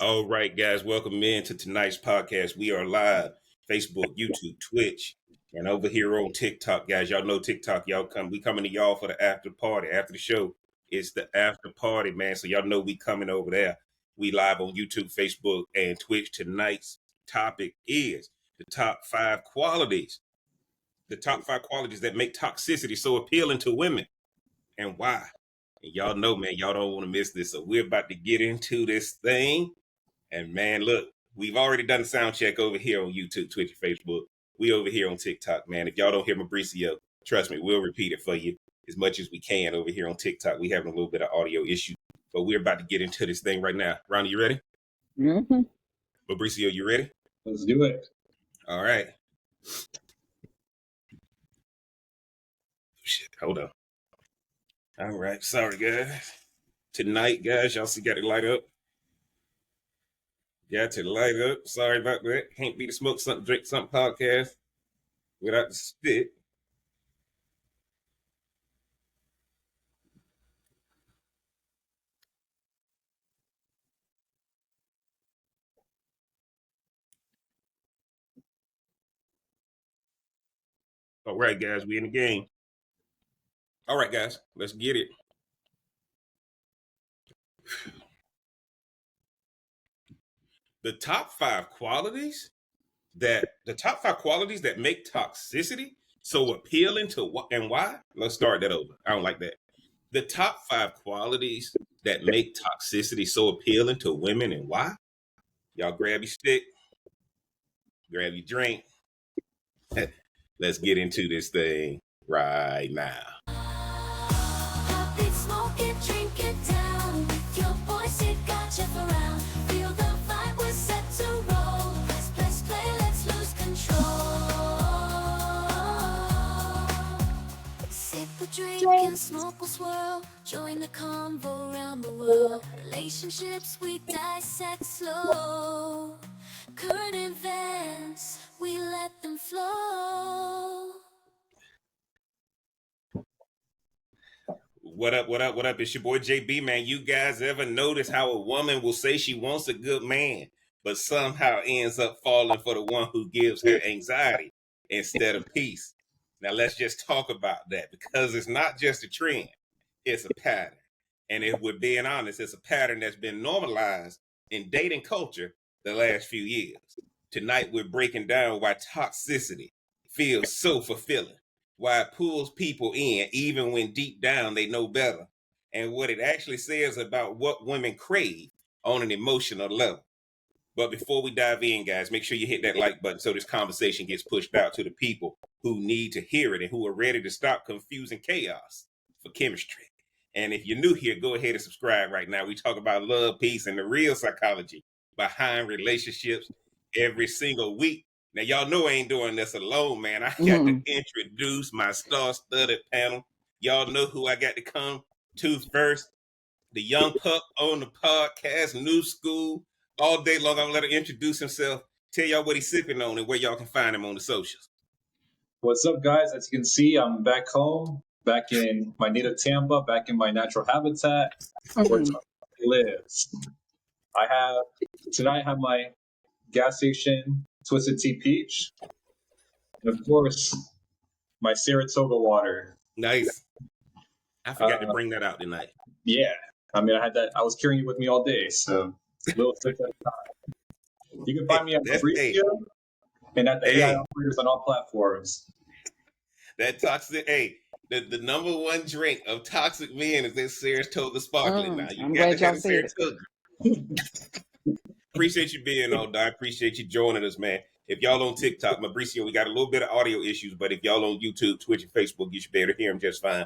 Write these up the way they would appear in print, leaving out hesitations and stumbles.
All right, guys, welcome in to tonight's podcast. We are live, Facebook, YouTube, Twitch, and over here on TikTok, guys. Y'all know TikTok. We coming to y'all for the after party, after the show. It's the after party, man. So y'all know we coming over there. We live on YouTube, Facebook, and Twitch. Tonight's topic is the top 5 qualities. The top 5 qualities that make toxicity so appealing to women and why. And y'all know, man, y'all don't want to miss this. So we're about to get into this thing. And man, look, we've already done the sound check over here on YouTube, Twitch, and Facebook. We over here on TikTok, man. If y'all don't hear Mauricio, trust me, we'll repeat it for you as much as we can over here on TikTok. We having a little bit of audio issue, but we're about to get into this thing right now. Ronnie, you ready? Mm-hmm. Mauricio, you ready? Let's do it. All right. Shit, hold on. All right, sorry, guys. Tonight, guys, y'all see got it light up. Got to light up. Sorry about that. Can't be the smoke something, drink something podcast without the spit. All right, guys, we in the game. All right, guys, let's get it. The top 5 qualities that make toxicity so appealing to what and why. Let's start that over. I don't like that. The top 5 qualities that make toxicity so appealing to women and why. Y'all grab your stick, grab your drink. Let's get into this thing right now. Drink and smoke will swirl. Join the convo around the world. Relationships we dissect slow. Current events, we let them flow. What up, what up, what up? It's your boy JB, man. You guys ever notice how a woman will say she wants a good man, but somehow ends up falling for the one who gives her anxiety instead of peace? Now, let's just talk about that because it's not just a trend, it's a pattern. And if we're being honest, it's a pattern that's been normalized in dating culture the last few years. Tonight, we're breaking down why toxicity feels so fulfilling, why it pulls people in even when deep down they know better, and what it actually says about what women crave on an emotional level. But before we dive in, guys, make sure you hit that like button so this conversation gets pushed out to the people who need to hear it and who are ready to stop confusing chaos for chemistry. And if you're new here, go ahead and subscribe right now. We talk about love, peace, and the real psychology behind relationships every single week. Now, y'all know I ain't doing this alone, man. I got to introduce my star-studded panel. Y'all know who I got to come to first. The young pup on the podcast, new school. All day long, I'm gonna let him introduce himself, tell y'all what he's sipping on and where y'all can find him on the socials. What's up, guys? As you can see, I'm back home, back in my native Tampa, back in my natural habitat where Tampa lives. Tonight I have my gas station Twisted Tea Peach, and of course, my Saratoga water. Nice. I forgot to bring that out tonight. Yeah, I mean, I was carrying it with me all day, so a little sip at a time. You can find me at Mauricio and at the AI operators on all platforms. That toxic, the number one drink of toxic men is that Saratoga sparkling. Now you I'm got glad to y'all have said Saratoga. Appreciate you being on, I appreciate you joining us, man. If y'all on TikTok, Mauricio, we got a little bit of audio issues, but if y'all on YouTube, Twitch, and Facebook, you should be able to hear him just fine.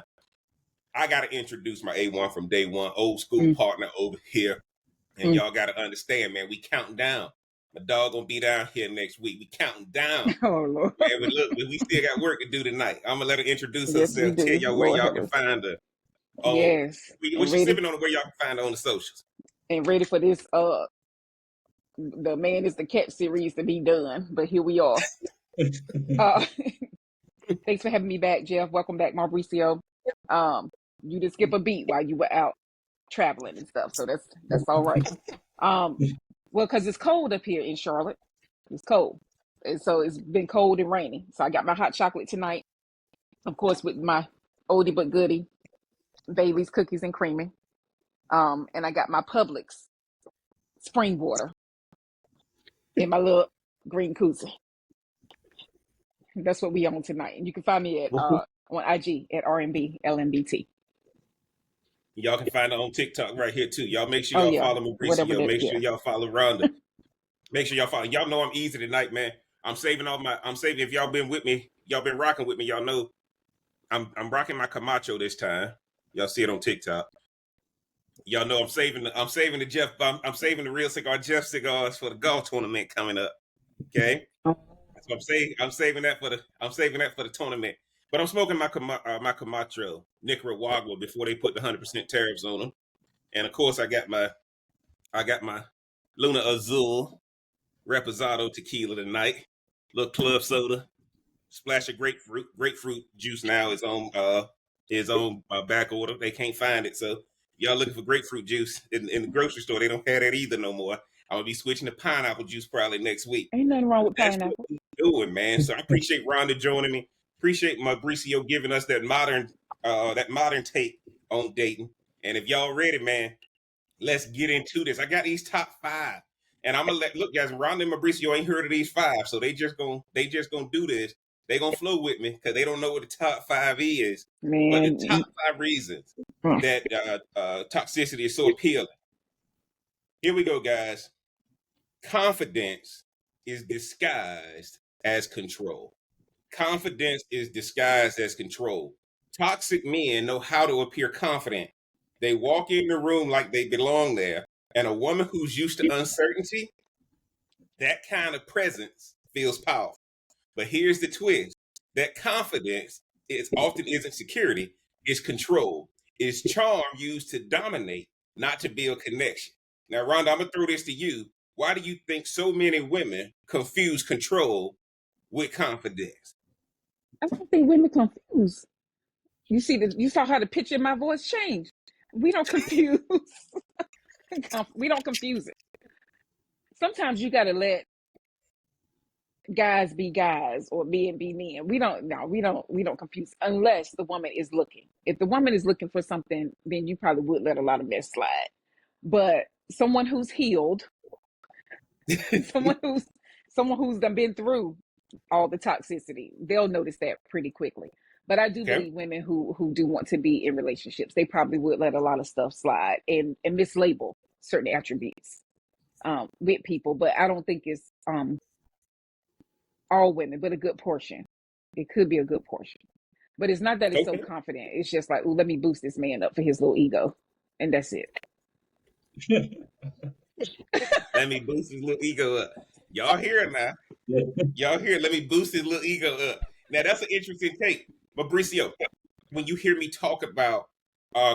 I got to introduce my A1 from day one, old school partner over here. And y'all got to understand, man, we counting down. My dog going to be down here next week. We counting down. Oh, Lord. Man, but look, we still got work to do tonight. I'm going to let her introduce Yes, herself, tell y'all where y'all can find her. Yes. What you sipping on, where y'all can find her on the socials. And ready for this, the Man is the Cat series to be done, but here we are. Thanks for having me back, Jeff. Welcome back, Mauricio. You did skip a beat while you were out traveling and stuff, so that's all right. Well, because it's cold up here in Charlotte. It's cold. And so it's been cold and rainy. So I got my hot chocolate tonight, of course, with my oldie but goodie, Bailey's cookies and creamy. And I got my Publix spring water in my little green koozie. That's what we on tonight. And you can find me at on IG at RMB LMBT. Y'all can find it on TikTok right here too. Y'all make sure Oh y'all yeah, follow whatever Mauricio. that. Make sure Yeah. y'all follow Rhonda. Make sure y'all follow. Y'all know I'm easy tonight, man. I'm saving. If y'all been with me, y'all been rocking with me. Y'all know I'm rocking my Camacho this time. Y'all see it on TikTok. Y'all know I'm saving the Jeff. I'm saving the real cigar Jeff cigars for the golf tournament coming up. Okay, so I'm saving that for the tournament. But I'm smoking my Camacho Nicaragua before they put the 100% tariffs on them. And of course, I got my Luna Azul Reposado tequila tonight. Little club soda, splash of grapefruit juice. Now is on back order. They can't find it, so y'all looking for grapefruit juice in the grocery store. They don't have that either no more. I'm gonna be switching to pineapple juice probably next week. Ain't nothing wrong with That's what pineapple. we're doing, man. So I appreciate Rhonda joining me. Appreciate Mauricio giving us that modern take on dating. And if y'all ready, man, let's get into this. I got these top 5, and I'm gonna look, guys. Rhonda and Mauricio ain't heard of these 5, so they just gonna do this. They gonna flow with me because they don't know what the top 5 is. But the Man. top 5 reasons that toxicity is so appealing. Here we go, guys. Confidence is disguised as control. Confidence is disguised as control. Toxic men know how to appear confident. They walk in the room like they belong there. And a woman who's used to uncertainty, that kind of presence feels powerful. But here's the twist. That confidence often isn't security, it's control. It's charm used to dominate, not to build connection. Now, Rhonda, I'm going to throw this to you. Why do you think so many women confuse control with confidence? I don't think women confuse. You saw how the pitch in my voice changed. We don't confuse. We don't confuse it. Sometimes you gotta let guys be guys or men be men. We don't confuse unless the woman is looking. If the woman is looking for something, then you probably would let a lot of mess slide. But someone who's healed, someone who's done been through all the toxicity, they'll notice that pretty quickly. But I do Okay. believe women who do want to be in relationships, they probably would let a lot of stuff slide and mislabel certain attributes with people. But I don't think it's all women, but a good portion. It could be a good portion. But it's not that it's so Okay. confident. It's just like, let me boost this man up for his little ego. And that's it. Let me boost his little ego up. Y'all hear it now. Y'all hear it. Let me boost his little ego up. Now, that's an interesting take. Mauricio, when you hear me talk about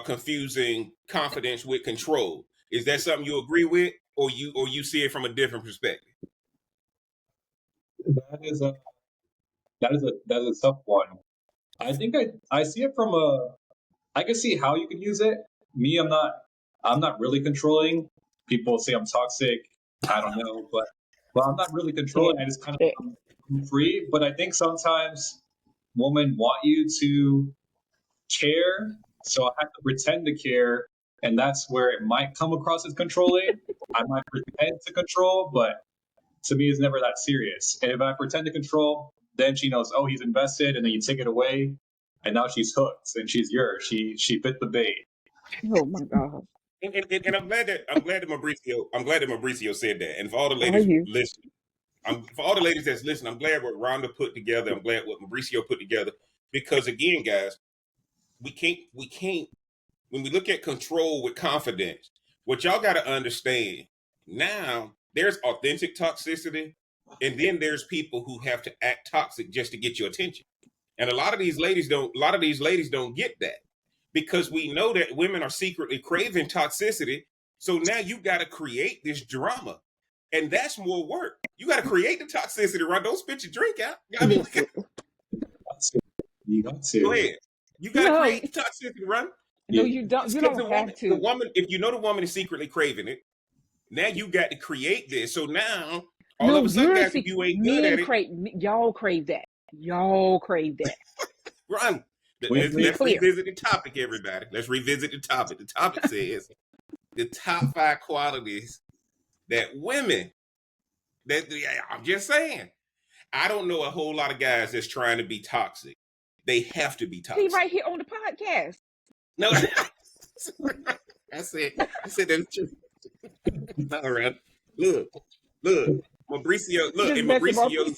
confusing confidence with control, is that something you agree with, or you see it from a different perspective? That is a tough one. I think I see it from I can see how you could use it. Me, I'm not really controlling. People say I'm toxic. I don't know, but I'm not really controlling. I just kind of I'm free. But I think sometimes women want you to care, so I have to pretend to care, and that's where it might come across as controlling. I might pretend to control, but to me, it's never that serious. And if I pretend to control, then she knows, oh, he's invested, and then you take it away, and now she's hooked, and she's yours. She bit the bait. Oh my God. And I'm glad that Mauricio said that. And for all the Are ladies you? listening, for all the ladies that's listening, I'm glad what Rhonda put together. I'm glad what Mauricio put together, because again, guys, we can't when we look at control with confidence. What y'all got to understand now, there's authentic toxicity, and then there's people who have to act toxic just to get your attention. And a lot of these ladies don't get that, because we know that women are secretly craving toxicity. So now you got to create this drama, and that's more work. You got to create the toxicity, right? Don't spit your drink out. I mean, Listen. You got to. go ahead. You got to No, create the toxicity, right? no, you don't. It's You because don't have the to. woman, if you know the woman is secretly craving it, Now you got to create this. So now, all No, of a sudden, you're guys, if you ain't good men at it, crave. Y'all crave that. Y'all crave that. run. Let's be Let's clear. revisit the topic, everybody. Let's revisit the topic. The topic says the top 5 qualities that women, I'm just saying, I don't know a whole lot of guys that's trying to be toxic. They have to be He toxic. right here on the podcast. No, I said that's true. All right. Look, Mauricio, look, Just messing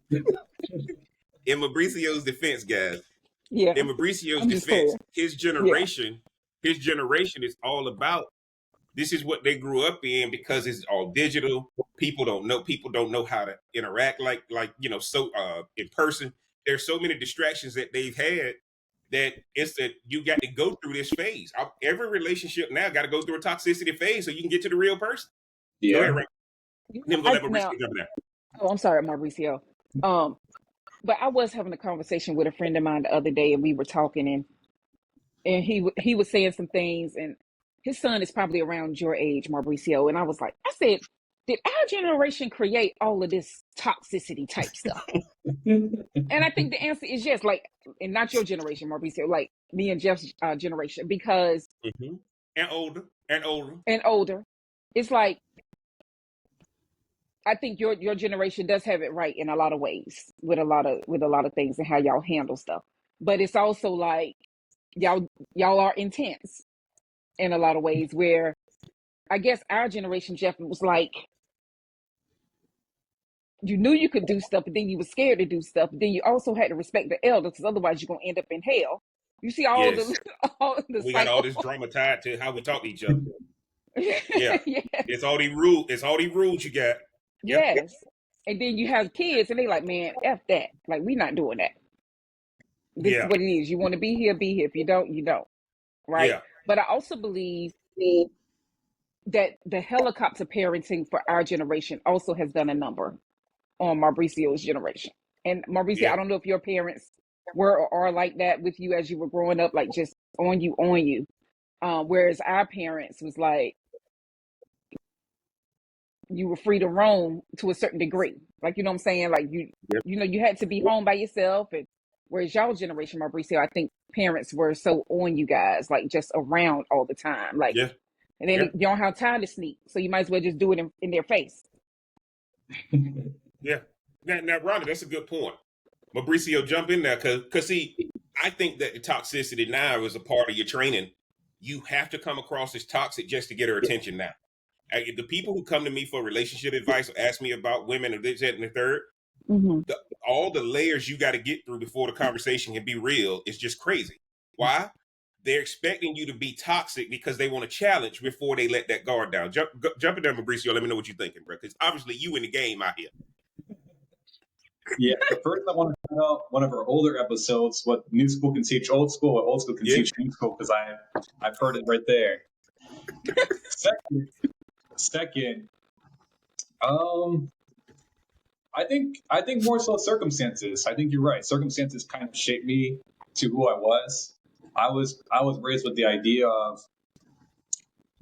with in Mauricio's defense, guys, Yeah, in Mauricio's I'm just defense, playing. Yeah. his generation is all about, this is what they grew up in because it's all digital. People don't know how to interact like so in person. There's so many distractions that they've had that it's that you got to go through this phase. Every relationship now got to go through a toxicity phase so you can get to the real person. Yeah. Go ahead, Ray. Then we'll let Mauricio Now, jump in there. I'm sorry, Mauricio. But I was having a conversation with a friend of mine the other day, and we were talking, and he was saying some things, and his son is probably around your age, Mauricio. And I was like, I said, did our generation create all of this toxicity type stuff? And I think the answer is yes, like, and not your generation, Mauricio, like me and Jeff's generation, because Mm-hmm. And older. and older, it's like, I think your generation does have it right in a lot of ways with a lot of things and how y'all handle stuff. But it's also like y'all are intense in a lot of ways, where I guess our generation, Jeff, was like, you knew you could do stuff, but then you were scared to do stuff. But then you also had to respect the elders, because otherwise you're gonna end up in hell. You see all Yes. the We got all this drama tied to how we talk to each other. Yeah. Yes. It's all these rules you got. Yep. Yes. And then you have kids, and they like, man, F that. Like, we not doing that. This is what it is. You want to be here, be here. If you don't, you don't. Right. Yeah. But I also believe that the helicopter parenting for our generation also has done a number on Mauricio's generation. And Mauricio, Yeah. I don't know if your parents were or are like that with you as you were growing up, like just on you. Whereas our parents was like, you were free to roam to a certain degree. Like, you know what I'm saying? Like you had to be home by yourself. And whereas y'all generation, Mauricio, I think parents were so on you guys, like just around all the time. Like, Yeah. and then you don't have time to sneak. So you might as well just do it in their face. Yeah. Now, Ronnie, that's a good point. Mauricio, jump in there, cause see, I think that the toxicity now is a part of your training. You have to come across as toxic just to get her attention now. The people who come to me for relationship advice or ask me about women or this, that, and the third, all the layers you got to get through before the conversation can be real is just crazy. Why? They're expecting you to be toxic because they want a challenge before they let that guard down. Jump in there, Mauricio. Let me know what you're thinking, bro. Because obviously you in the game out here. Yeah, but first I want to point out one of our older episodes, what new school can teach old school, what old school can teach new school, because I've heard it right there. Second, I think more so circumstances. I think you're right. Circumstances kind of shaped me to who I was. I was raised with the idea of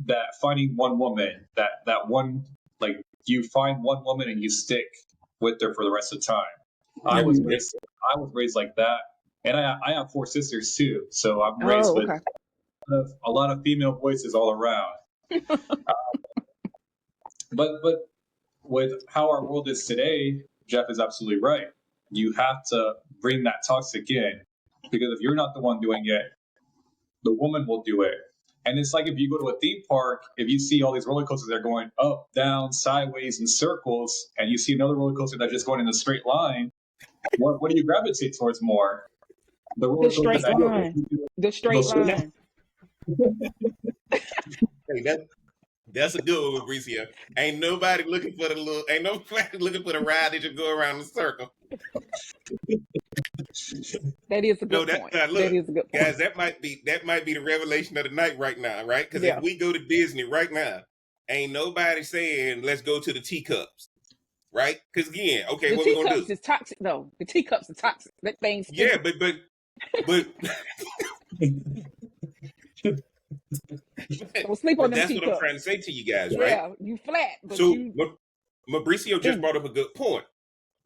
that finding one woman, that one, like, you find one woman and you stick with her for the rest of the time. I was raised like that, and I have 4 sisters too, so I'm raised with a lot of female voices all around. But with how our world is today, Jeff is absolutely right. You have to bring that toxic in, because if you're not the one doing it, the woman will do it. And it's like if you go to a theme park, if you see all these roller coasters that are going up, down, sideways, in circles, and you see another roller coaster that's just going in a straight line, what do you gravitate towards more? The roller coaster straight line. The straight line. Hey, that's a good one, Mauricio. Ain't nobody looking for the ride that you go around the circle. That is a good point. Look, that is a good point. Guys, that might be the revelation of the night right now, right? Because if we go to Disney right now, ain't nobody saying let's go to the teacups, right? Because again, okay, the what we gonna do? Teacups is toxic, though. The teacups are toxic. That thing's but Don't sleep on them That's what I'm teacups. trying to say to you guys, right? Yeah, you flat, but So you. Mauricio just brought up a good point.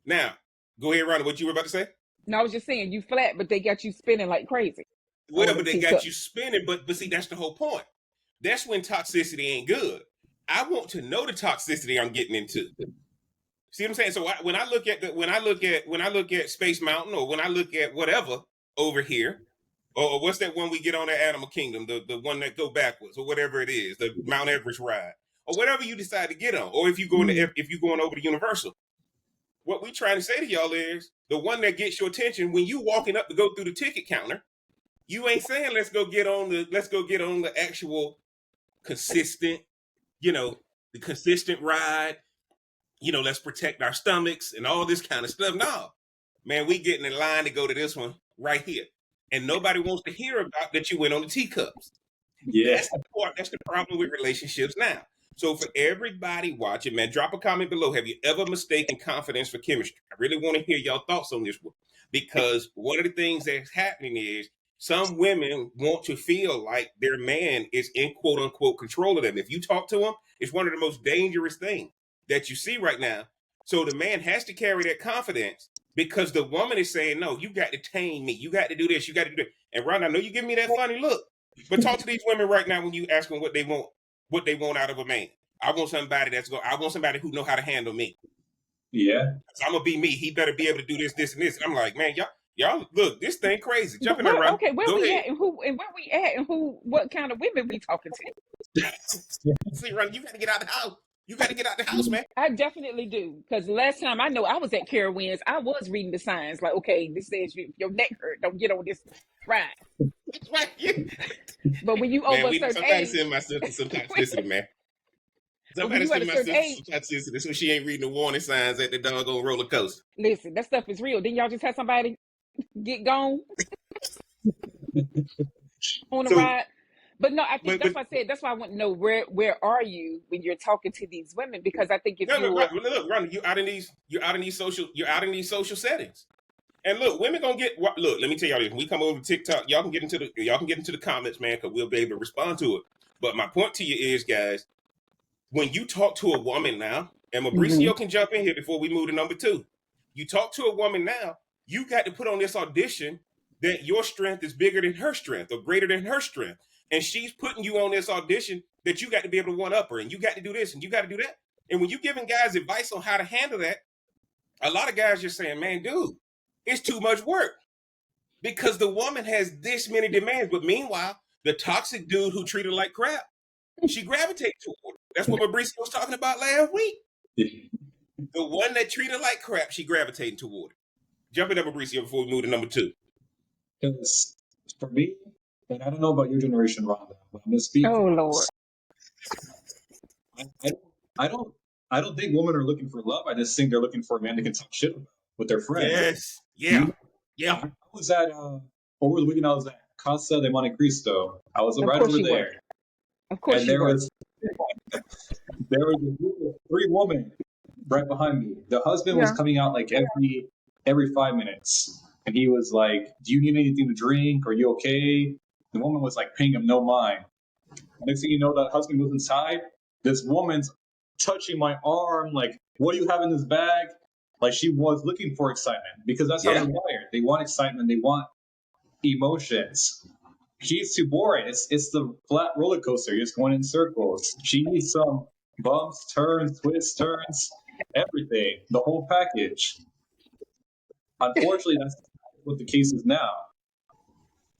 Now, go ahead, Ronnie. What you were about to say? No, I was just saying you flat, but they got you spinning like crazy. Whatever they got you spinning, but see, that's the whole point. That's when toxicity ain't good. I want to know the toxicity I'm getting into. See what I'm saying? So when I look at Space Mountain, or when I look at whatever over here, or what's that one we get on the Animal Kingdom, the one that go backwards, or whatever it is, the Mount Everest ride, or whatever you decide to get on, or if you if you're going over to Universal, what we trying to say to y'all is the one that gets your attention when you walking up to go through the ticket counter. You ain't saying let's go get on the actual consistent, the consistent ride. Let's protect our stomachs and all this kind of stuff. No, man, we getting in line to go to this one right here. And nobody wants to hear about that you went on the teacups. Yeah. That's the problem with relationships now. So for everybody watching, man, drop a comment below. Have you ever mistaken confidence for chemistry? I really want to hear y'all thoughts on this one. Because one of the things that's happening is some women want to feel like their man is in quote unquote control of them. If you talk to them, it's one of the most dangerous things that you see right now. So the man has to carry that confidence because the woman is saying, no, you got to tame me. You got to do this. You got to do that. And Ron, I know you give me that funny look, but talk to these women right now when you ask them what they want out of a man. I want somebody who know how to handle me. Yeah. So I'm going to be me. He better be able to do this, this, and this. And I'm like, man, y'all look, this thing crazy. Jump in there, Ron. Okay, where Go we ahead. at and what kind of women we talking to? See, Ron, you got to get out the house. You got to get out the house, man. I definitely do. Because last time I know I was at Carowinds, I was reading the signs. Like, okay, this says your neck hurt. Don't get on this ride. That's right. Yeah. But when you over a certain somebody age, send my sister some toxicity, man. Somebody send my sister some toxicity so she ain't reading the warning signs at the doggone roller coaster. Listen, that stuff is real. Didn't y'all just have somebody get gone on the ride? But no, I think that's why I said, that's why I want to know where are you when you're talking to these women? Because I think if look, Ron, you're out in these social settings. And look, women gonna get look, let me tell y'all this. When we come over to TikTok, y'all can get into the comments, man, because we'll be able to respond to it. But my point to you is, guys, when you talk to a woman now, and Mauricio can jump in here before we move to number 2. You talk to a woman now, you got to put on this audition that your strength is bigger than her strength or greater than her strength. And she's putting you on this audition that you got to be able to one up her, and you got to do this and you got to do that. And when you're giving guys advice on how to handle that, a lot of guys just saying, man, dude, it's too much work because the woman has this many demands. But meanwhile, the toxic dude who treated her like crap, she gravitates toward. That's what Mauricio was talking about last week. The one that treated her like crap, she gravitating toward it. Jump in up, Mauricio, before we move to number 2. Because for me, and I don't know about your generation, Rhonda, but I'm gonna speak. Oh Lord. I don't think women are looking for love. I just think they're looking for a man that can talk shit about with their friends. Yes. Yeah. Yeah. I was at over the weekend. I was at Casa de Monte Cristo. I was right over there. Of course, and there was a group of 3 women right behind me. The husband was coming out like every 5 minutes, and he was like, "Do you need anything to drink? Are you okay?" The woman was like paying him no mind. Next thing you know, that husband goes inside. This woman's touching my arm, like, "What do you have in this bag?" Like she was looking for excitement because that's how they're wired. They want excitement. They want emotions. She's too boring. It's the flat roller coaster. You're just going in circles. She needs some bumps, turns, twists, turns, everything, the whole package. Unfortunately, that's what the case is now.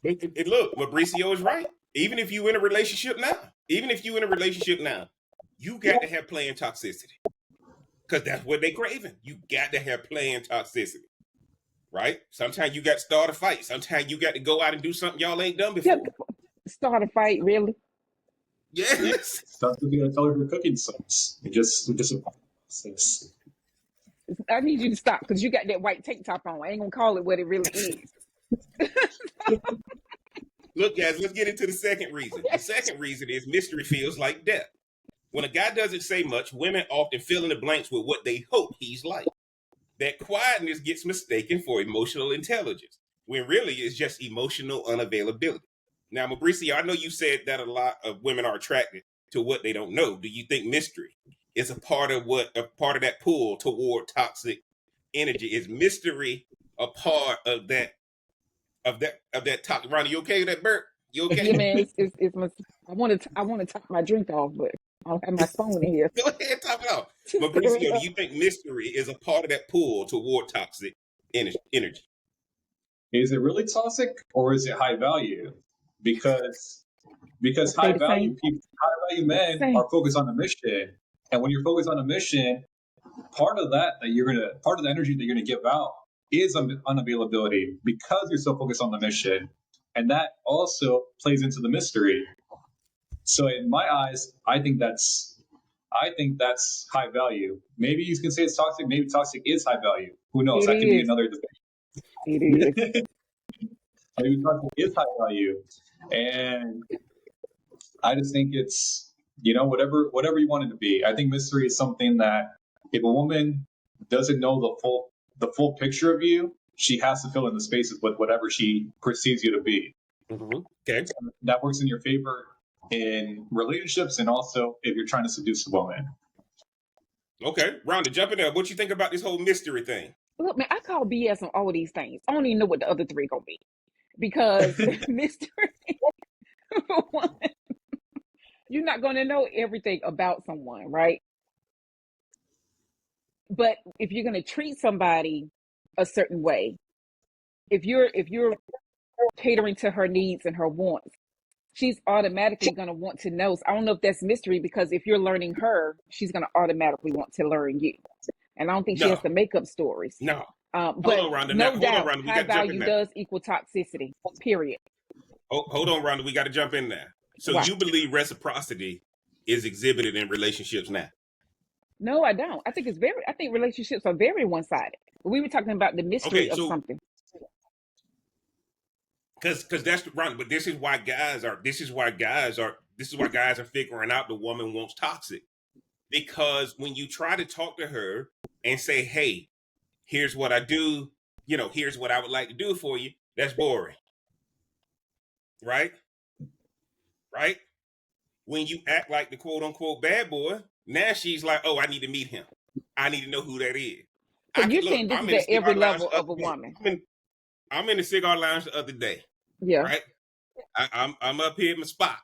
Look, Mauricio is right. Even if you in a relationship now, you got to have playing toxicity. Because that's what they craving. You got to have playing toxicity. Right? Sometimes you got to start a fight. Sometimes you got to go out and do something y'all ain't done before. Start a fight, really? Yes. Stuff to be a color for cooking sauce. It just a process. I need you to stop because you got that white tank top on. I ain't gonna call it what it really is. Look, guys, let's get into the second reason. The second reason is mystery feels like death. When a guy doesn't say much, women often fill in the blanks with what they hope he's like. That quietness gets mistaken for emotional intelligence, when really it's just emotional unavailability. Now, Mauricio, I know you said that a lot of women are attracted to what they don't know. Do you think mystery is a part of that pull toward toxic energy? Is mystery a part of that toxic? Ronnie, you okay with that, Bert? You Yeah, okay? man, it's my, I want to top my drink off, but I don't have my spoon in here. Go ahead, top it off. Just stir it Mauricio, do up. you think mystery is a part of that pull toward toxic energy? Is it really toxic or is it high value? Because They the same. high value men Same. are focused on the mission, and when you're focused on a mission, part of the energy that you're gonna give out is unavailability because you're so focused on the mission, and that also plays into the mystery. So in my eyes, I think that's high value. Maybe you can say it's toxic. Maybe toxic is high value. Who knows? It That can be is. another It is. debate. Maybe toxic is high value, and I just think it's whatever you want it to be. I think mystery is something that if a woman doesn't know the full picture of you, she has to fill in the spaces with whatever she perceives you to be. Mm-hmm. Okay. That works in your favor in relationships and also if you're trying to seduce a woman. Okay. Rhonda, jump in there. What you think about this whole mystery thing? Look, man, I call BS on all these things. I don't even know what the other three gonna be because mystery. One, you're not gonna know everything about someone, right? But if you're gonna treat somebody a certain way, if you're catering to her needs and her wants, she's automatically going to want to know. So I don't know if that's mystery because if you're learning her, she's going to automatically want to learn you. And I don't think she has No. to make up stories. No. But Hold on, Rhonda. no Hold doubt, on, Rhonda. We high got to jump in value there. does equal toxicity. Period. Hold on, Rhonda. We got to jump in there. So Why? you believe reciprocity is exhibited in relationships now? No, I don't. I think relationships are very one-sided. We were talking about the mystery of something. Because that's Rhonda. But this is why guys are figuring out the woman wants toxic. Because when you try to talk to her and say, hey, here's what I do, here's what I would like to do for you, that's boring. Right? Right? When you act like the quote unquote bad boy, now she's like, oh, I need to meet him. I need to know who that is. So you're saying this is at every level of a woman. I'm in the cigar lounge the other day. Yeah. Right? I'm up here in my spot.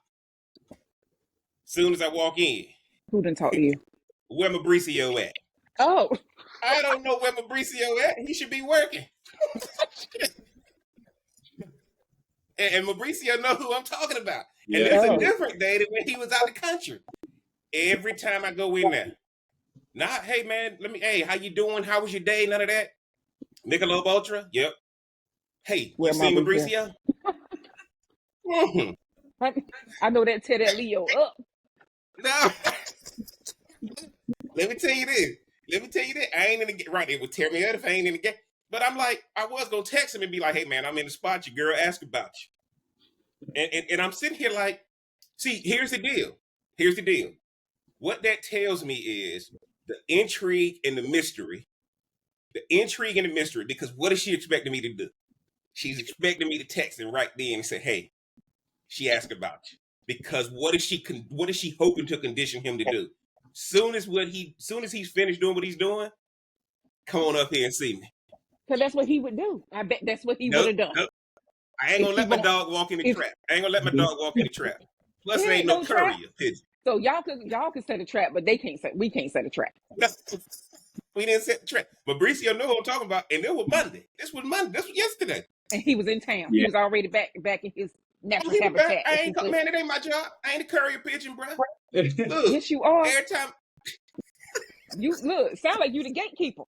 Soon as I walk in. Who done talk to you? Where Mauricio at? Oh. I don't know where Mauricio at. He should be working. and Mauricio know who I'm talking about. Yeah. And it's a different day than when he was out of the country. Every time I go in there. Hey man, hey, how you doing? How was your day? None of that. Michelob Ultra? Yep. Hey, you see Mauricio? Mm-hmm. I know that tear that Leo up. No. Let me tell you this. I ain't in the game. Right, it would tear me up if I ain't in the game. But I'm like, I was going to text him and be like, hey, man, I'm in the spot. Your girl asked about you. And I'm sitting here like, see, here's the deal. What that tells me is the intrigue and the mystery. Because what is she expecting me to do? She's expecting me to text him right then and say, hey, she asked about you. Because what is she hoping to condition him to do? Soon as he's finished doing what he's doing, come on up here and see me. So that's what he would do. I bet that's what he would have done. Nope. I ain't gonna let my dog walk in the trap. Plus, there ain't no courier pigeon. So y'all could set a trap, but we can't set a trap. We didn't set the trap. Mauricio knew what I'm talking about, and it was Monday. This was yesterday. And he was in town. Yeah. He was already back in his natural habitat. Man, it ain't my job. I ain't a courier pigeon, bro. Look, yes, you are. Every time you look, sound like you the gatekeeper.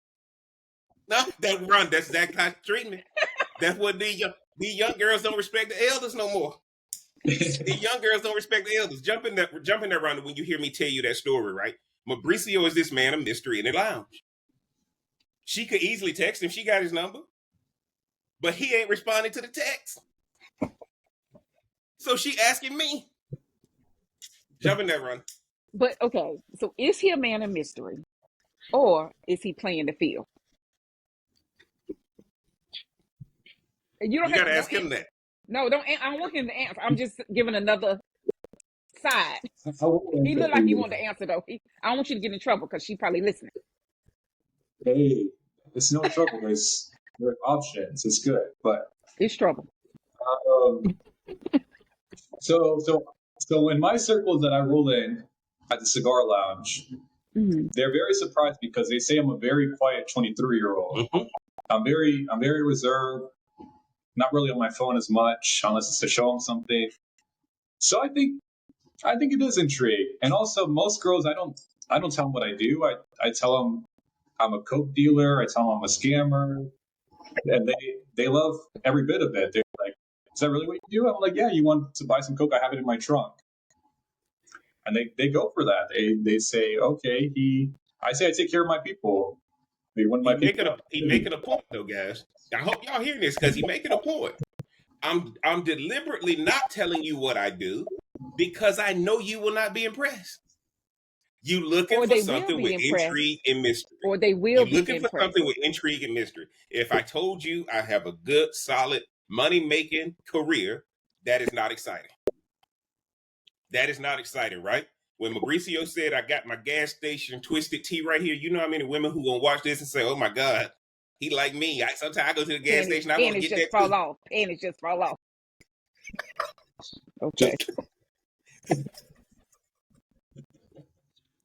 No, that's that kind of treatment. That's what these young girls don't respect the elders no more. The young girls don't respect the elders. Jump in that Rhonda, when you hear me tell you that story, right? Mauricio is this man of mystery in the lounge. She could easily text him. She got his number. But he ain't responding to the text. So she asking me. Jump in that, Rhonda. But okay, so is he a man of mystery? Or is he playing the field? You gotta ask him that. No, don't. I don't want him to answer. I'm just giving another side. I won't He answer looked for like he you. wanted to answer though. I don't want you to get in trouble because she probably listening. Hey, it's no trouble. There are options. It's good. But It's trouble. um, so so so in my circles that I roll in at the cigar lounge, Mm-hmm. they're very surprised because they say I'm a very quiet 23-year-old. Mm-hmm. I'm very reserved. Not really on my phone as much unless it's to show them something. So I think it is intrigue. And also, most girls, I don't tell them what I do. I tell them I'm a coke dealer. I tell them I'm a scammer, and they love every bit of it. They're like, "Is that really what you do?" I'm like, "Yeah. You want to buy some coke? I have it in my trunk." And they go for that. They say, "Okay." I say I take care of my people. When my people, He making a point though, guys. I hope y'all hearing this because he making a point. I'm deliberately not telling you what I do because I know you will not be impressed. You looking Or for they will something be with impressed. intrigue and mystery. Or they will You be looking for impressed. something with intrigue and mystery. If I told you I have a good, solid, money-making career, that is not exciting. That is not exciting, right? When Mauricio said I got my gas station twisted tea right here, you know how many women who gonna watch this and say, "Oh my God, he like me." Sometimes I go to the gas station, I want to And it's get just that fall too. off. And it's just fall off. Okay. just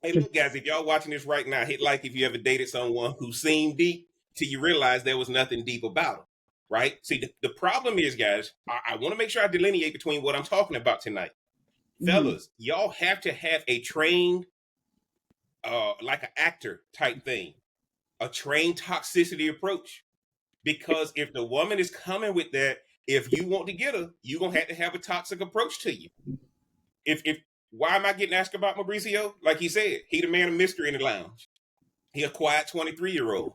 Hey, look, guys, if y'all watching this right now, hit like if you ever dated someone who seemed deep till you realize there was nothing deep about them, right? See, the problem is, guys, I want to make sure I delineate between what I'm talking about tonight. Mm-hmm. Fellas, y'all have to have a trained, like an actor type thing, a trained toxicity approach. Because if the woman is coming with that, if you want to get her, you're going to have a toxic approach to you. If Why am I getting asked about Mauricio? Like he said, he the man of mystery in the lounge. He a quiet 23-year-old.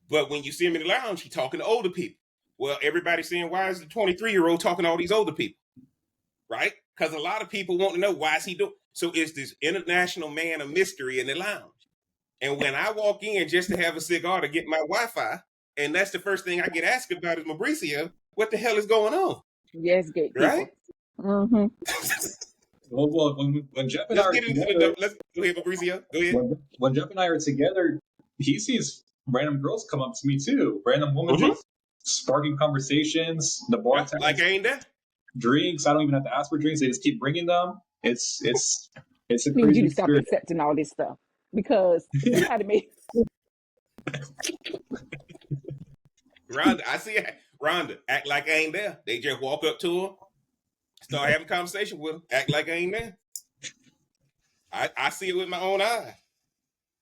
But when you see him in the lounge, he talking to older people. Well, everybody's saying, why is the 23-year-old talking to all these older people? Right? Because a lot of people want to know, why is he doing? So it's this international man of mystery in the lounge. And when I walk in just to have a cigar to get my Wi-Fi, and that's the first thing I get asked about is Mauricio, what the hell is going on? Yes, Right? gatekeeper. Mm-hmm. well, when Jeff and I Let's are get into together, let's go ahead, Mauricio. Go ahead. when Jeff and I are together, he sees random girls come up to me too. Random women Mhm. just sparking conversations. The Yeah, like bartenders I ain't there. drinks. I don't even have to ask for drinks. They just keep bringing them. It's a Need you crazy to stop experience. accepting all this stuff because somebody may. Rhonda, I see it. Rhonda, act like I ain't there. They just walk up to him, start having a conversation with him, act like I ain't there. I see it with my own eye.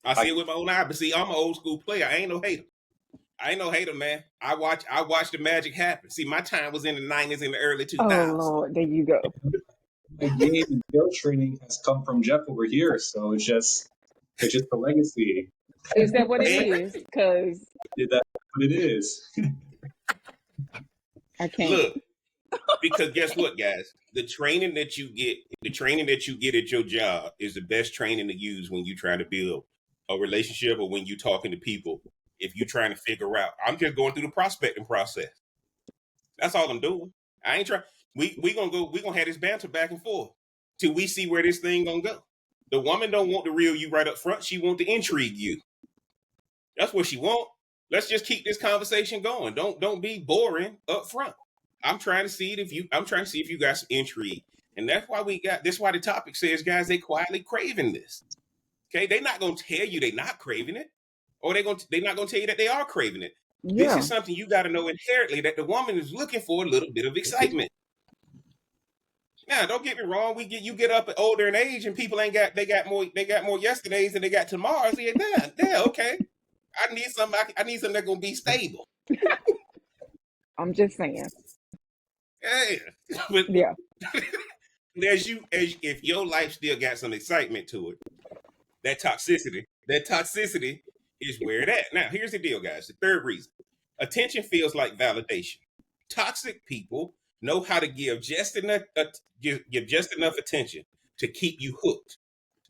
I see it with my own eye. But see, I'm an old school player. I ain't no hater. I ain't no hater, man. I watch the magic happen. See, my time was in the 90s and the early Oh 2000s. Lord, there you go. My game and sales training has come from Jeff over here, so it's just a legacy. Is that what it And is? Because That's what it is. I can't. look, because guess what, guys? The training that you get at your job is the best training to use when you try to build a relationship or when you're talking to people. If you're trying to figure out, I'm just going through the prospecting process. That's all I'm doing. I ain't trying. We gonna have this banter back and forth till we see where this thing gonna go. The woman don't want to reel you right up front. She want to intrigue you. That's what she want. Let's just keep this conversation going. Don't be boring up front. I'm trying to see if you got some intrigue. And that's why the topic says, guys, they quietly craving this. Okay, they're not gonna tell you they're not craving it, or they're not gonna tell you that they are craving it. This Yeah. is something you got to know inherently that the woman is looking for a little bit of excitement. Now, don't get me wrong. You get up at older in age, and people they got more yesterdays than they got tomorrows. Yeah, okay. I need something that's gonna be stable. I'm just saying. Yeah, but Yeah. if your life still got some excitement to it, that toxicity is where it at. Now, here's the deal, guys. The third reason: attention feels like validation. Toxic people know how to give just enough attention to keep you hooked.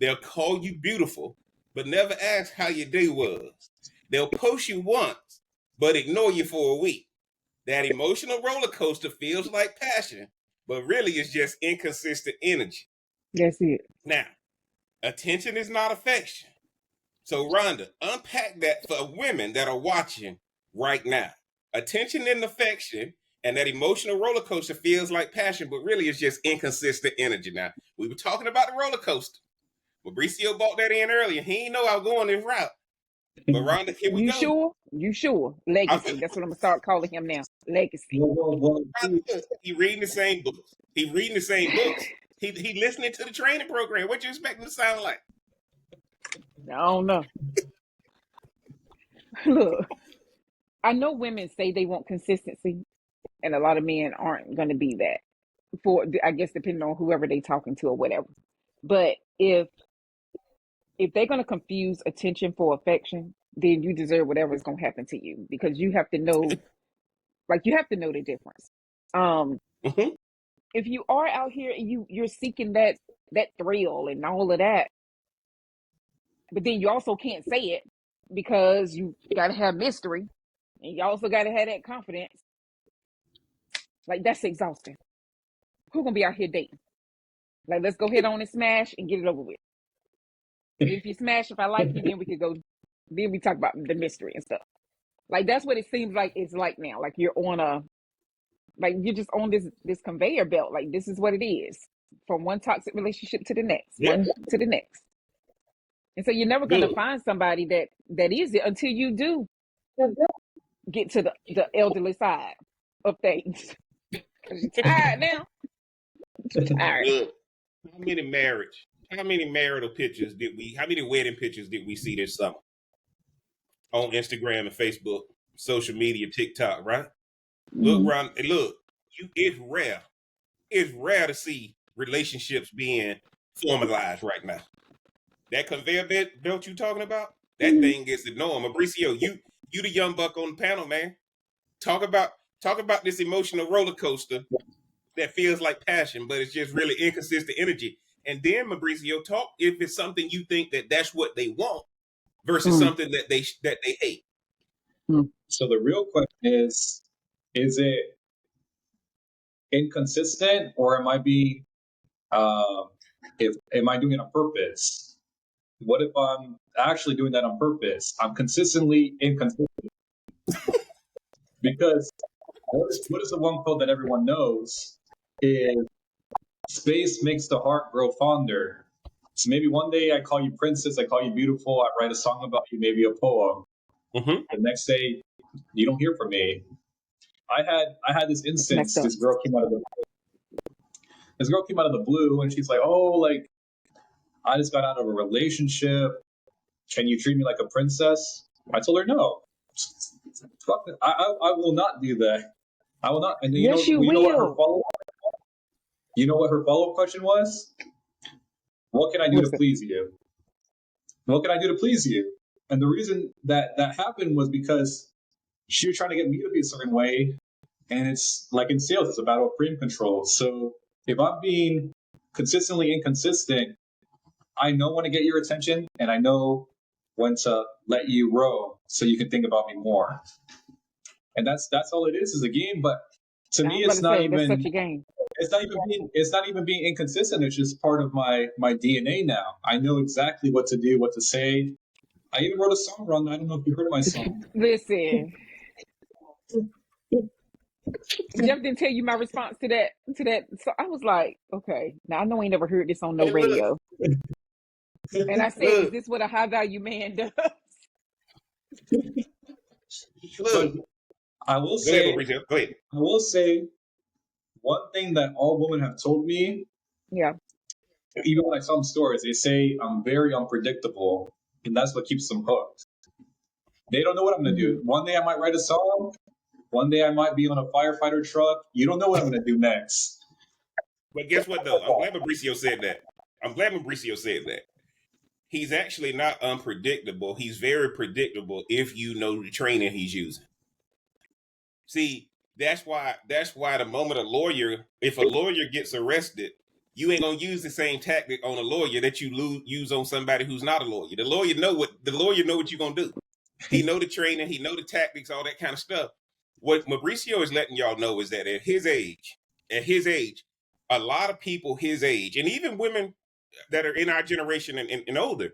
They'll call you beautiful, but never ask how your day was. They'll post you once, but ignore you for a week. That emotional roller coaster feels like passion, but really it's just inconsistent energy. That's it. Now, attention is not affection. So, Rhonda, unpack that for women that are watching right now. Attention and affection, and that emotional roller coaster feels like passion, but really it's just inconsistent energy. Now, we were talking about the roller coaster. Mauricio bought that in earlier. He didn't know I was going this route. But Rhonda, here we You go. sure? You sure? Legacy. That's what I'm gonna start calling him now. Legacy. He reading the same books. He reading the same books. He listening to the training program. What you expect him to sound like? I don't know. Look, I know women say they want consistency, and a lot of men aren't going to be that. For I guess depending on whoever they talking to or whatever. But if they're going to confuse attention for affection, then you deserve whatever is going to happen to you, because you have to know, like, you have to know the difference. If you are out here and you're seeking that thrill and all of that, but then you also can't say it because you got to have mystery, and you also got to have that confidence. Like, that's exhausting. Who gonna be out here dating? Like, let's go ahead on and smash and get it over with. If you smash, if I like you, then we could go. Then we talk about the mystery and stuff. Like, that's what it seems like it's like now. Like, you're you're just on this conveyor belt. Like, this is what it is, from one toxic relationship to the next, one to the next. And so you're never gonna find somebody that is it until you do get to the elderly side of things. Because you're tired now. You're tired. Look, how many marital pictures how many wedding pictures did we see this summer? On Instagram and Facebook, social media, TikTok, right? Look, Ron, look, it's rare. It's rare to see relationships being formalized right now. That conveyor belt you talking about, that thing gets the norm. Mauricio, you the young buck on the panel, man. Talk about this emotional roller coaster that feels like passion, but it's just really inconsistent energy. And then, Mauricio, talk if it's something you think that's what they want versus something that they hate. So the real question is it inconsistent, or am I being am I doing it on purpose? What if I'm actually doing that on purpose? I'm consistently inconsistent. Because what is the one quote that everyone knows is space makes the heart grow fonder. So maybe one day I call you princess, I call you beautiful, I write a song about you, maybe a poem. The next day you don't hear from me. I had this instance. This girl came out of the blue, and she's like, "Oh, like, I just got out of a relationship. Can you treat me like a princess?" I told her no. Fuck it. I will not do that. I will not. And you Yes, know, you know what will. her follow-up question was? What can I do to please you? What can I do to please you? And the reason that happened was because she was trying to get me to be a certain way. And it's like in sales, it's about frame control. So if I'm being consistently inconsistent, I know when to get your attention, and I know when to let you roam so you can think about me more. And that's all it is a game. But to me, it's not even such a game. It's not even being inconsistent. It's just part of my DNA now. I know exactly what to do, what to say. I even wrote a song, Ron. I don't know if you heard my song. Listen. Jeff didn't tell you my response to that. So I was like, okay, now I know I ain't never heard this on no radio. And I said, is this what a high value man does? I will say, one thing that all women have told me. Yeah. Even when I tell them stories, they say I'm very unpredictable, and that's what keeps them hooked. They don't know what I'm going to do. One day I might write a song. One day I might be on a firefighter truck. You don't know what I'm going to do next. But guess what, though? I'm glad Mauricio said that. He's actually not unpredictable. He's very predictable if you know the training he's using. See, that's why the moment if a lawyer gets arrested, you ain't gonna use the same tactic on a lawyer that you use on somebody who's not a lawyer. The lawyer know what you're gonna do. He know the training, he know the tactics, all that kind of stuff. what Mauricio is letting y'all know is that at his age, a lot of people his age, and even women that are in our generation and older,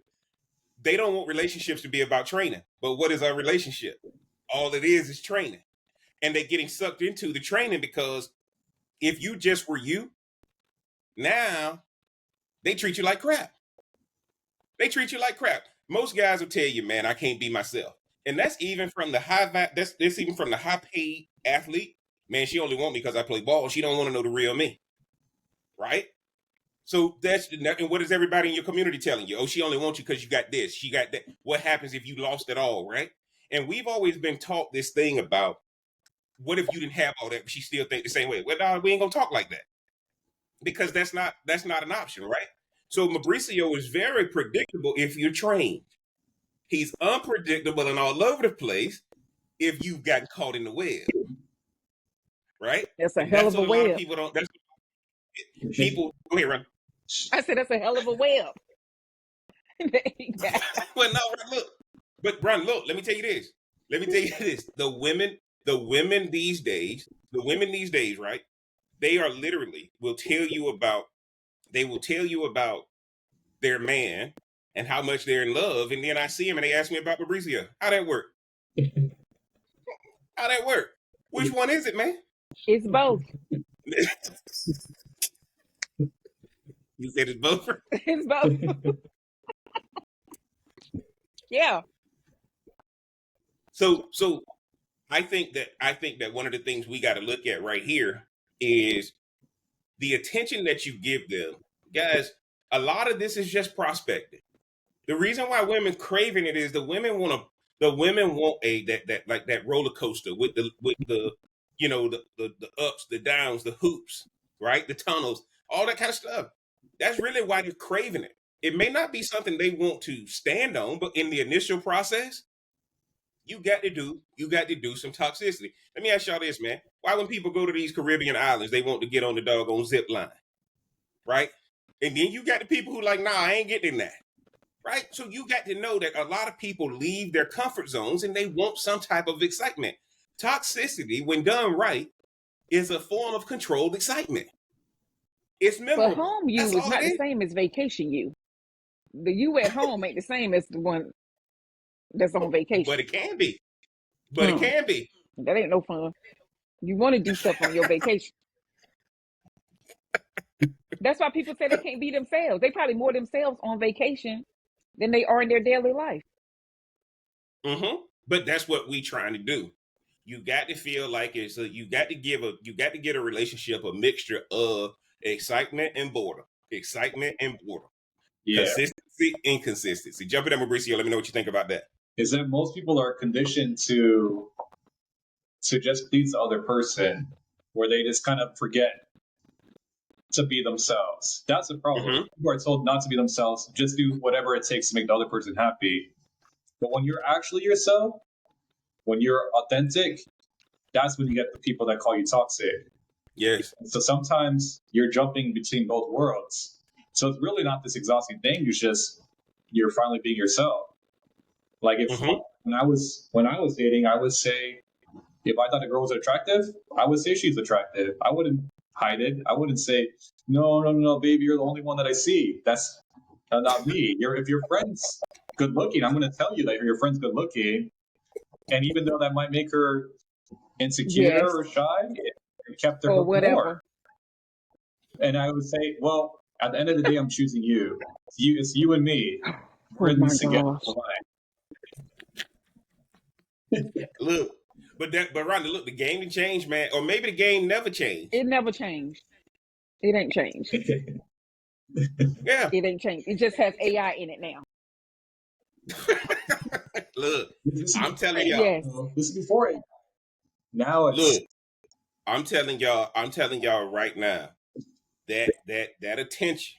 they don't want relationships to be about training. But what is our relationship? All it is training. And they're getting sucked into the training because if you just were you, now they treat you like crap. They treat you like crap. Most guys will tell you, man, I can't be myself. And that's even from the that's even from the high paid athlete. Man, she only want me because I play ball. She don't want to know the real me. Right? So and what is everybody in your community telling you? Oh, she only wants you because you got this, she got that. What happens if you lost it all, right? And we've always been taught this thing about what if you didn't have all that, but she still think the same way? Well, no, we ain't gonna talk like that because that's not an option, right? So Mauricio is very predictable if you're trained. He's unpredictable and all over the place if you've gotten caught in the web, right? That's a And hell that's of a what a lot of web. people don't. That's people. Go ahead, Ron. I said that's a hell of a web. Well, no, look, but Ron, look. Let me tell you this. The women these days, right? They are literally will tell you about. They will tell you about their man and how much they're in love, and then I see him and they ask me about Fabrizio. How that work? How that work? Which one is it, man? It's both. You said it's both. It's both. Yeah. So I think that one of the things we got to look at right here is the attention that you give them. Guys, a lot of this is just prospecting. The reason why women craving it is the women want that roller coaster with the the ups, the downs, the hoops, right? The tunnels, all that kind of stuff. That's really why they're craving it. It may not be something they want to stand on, but in the initial process, you got to do some toxicity. Let me ask y'all this, man. Why when people go to these Caribbean islands, they want to get on the doggone zip line, right? And then you got the people who like, nah, I ain't getting that, right? So you got to know that a lot of people leave their comfort zones and they want some type of excitement. Toxicity, when done right, is a form of controlled excitement. It's memorable. But home you is not the same as vacation you. The you at home ain't the same as the one that's on vacation. But it can be. It can be. That ain't no fun. You want to do stuff on your vacation. That's why people say they can't be themselves. They probably more themselves on vacation than they are in their daily life. Mm-hmm. But that's what we trying to do. You got to feel like you got to get a relationship a mixture of excitement and boredom. Yeah. Consistency, inconsistency. Jump in there, Mauricio. Let me know what you think about that. Is that most people are conditioned to just please the other person, where they just kind of forget to be themselves. That's the problem. Mm-hmm. People are told not to be themselves, just do whatever it takes to make the other person happy. But when you're actually yourself, when you're authentic, that's when you get the people that call you toxic. Yes. So sometimes you're jumping between both worlds. So it's really not this exhausting thing. It's just you're finally being yourself. Like if when I was dating, I would say if I thought a girl was attractive, I would say she's attractive. I wouldn't hide it. I wouldn't say, no, baby, you're the only one that I see. That's not me. If your friend's good looking, I'm going to tell you that your friend's good looking. And even though that might make her insecure or shy, it kept her or whatever. More. And I would say, well, at the end of the day, I'm choosing you. It's you and me. We're in this together. Look, but Rhonda, look, the game didn't change, man. Or maybe the game never changed. It never changed. It ain't changed. Yeah. It ain't changed. It just has AI in it now. Look, I'm telling y'all. Yes. This is before it. Now it's... Look, I'm telling y'all right now that attention,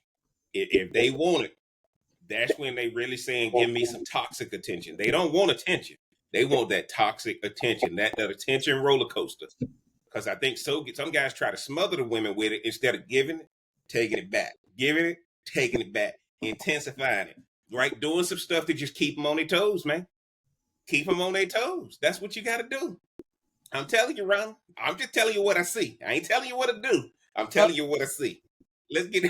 if they want it, that's when they really saying, give me some toxic attention. They don't want attention. They want that toxic attention, that attention roller coaster. Because I think some guys try to smother the women with it instead of giving it, taking it back. Giving it, taking it back. Intensifying it. Right? Doing some stuff to just keep them on their toes, man. Keep them on their toes. That's what you got to do. I'm telling you, Ron. I'm just telling you what I see. I ain't telling you what to do. I'm telling you what I see. Let's get